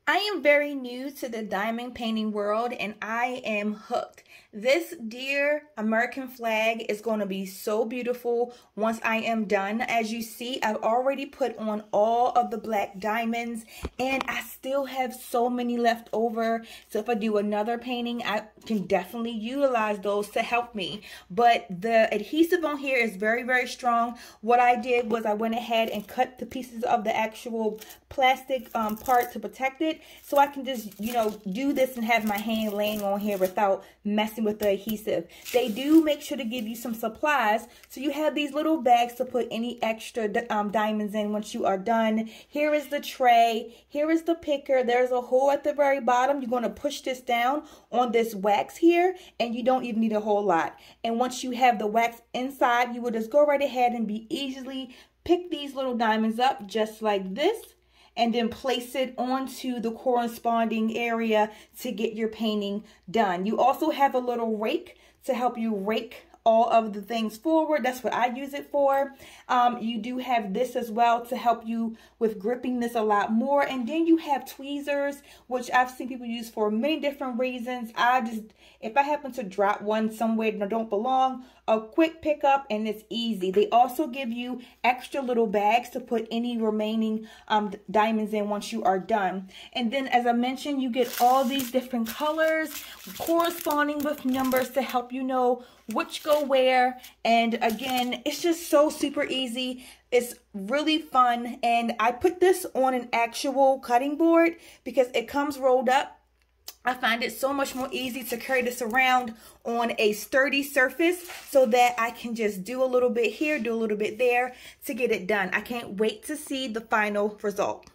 I am very new to the diamond painting world and I am hooked. This dear American flag is going to be so beautiful once I am done. As you see, I've already put on all of the black diamonds and I still have so many left over. So if I do another painting, I can definitely utilize those to help me. But the adhesive on here is very, very strong. What I did was I went ahead and cut the pieces of the actual plastic part to protect it, so I can just, do this and have my hand laying on here without messing with the adhesive. They do make sure to give you some supplies, so you have these little bags to put any extra diamonds in once you are done. Here is the tray. Here is the picker. There's a hole at the very bottom. You're going to push this down on this wax here, and you don't even need a whole lot. And once you have the wax inside, you will just go right ahead and be easily pick these little diamonds up just like this, and then place it onto the corresponding area to get your painting done. You also have a little rake to help you rake all of the things forward. That's what I use it for. You do have this as well to help you with gripping this a lot more. And then you have tweezers, which I've seen people use for many different reasons. If I happen to drop one somewhere that don't belong, a quick pickup and it's easy. They also give you extra little bags to put any remaining diamonds in once you are done. And then, as I mentioned, you get all these different colors corresponding with numbers to help you know which go where. And again, it's just so super easy. It's really fun. And I put this on an actual cutting board because it comes rolled up. I find it so much more easy to carry this around on a sturdy surface so that I can just do a little bit here, do a little bit there to get it done. I can't wait to see the final result.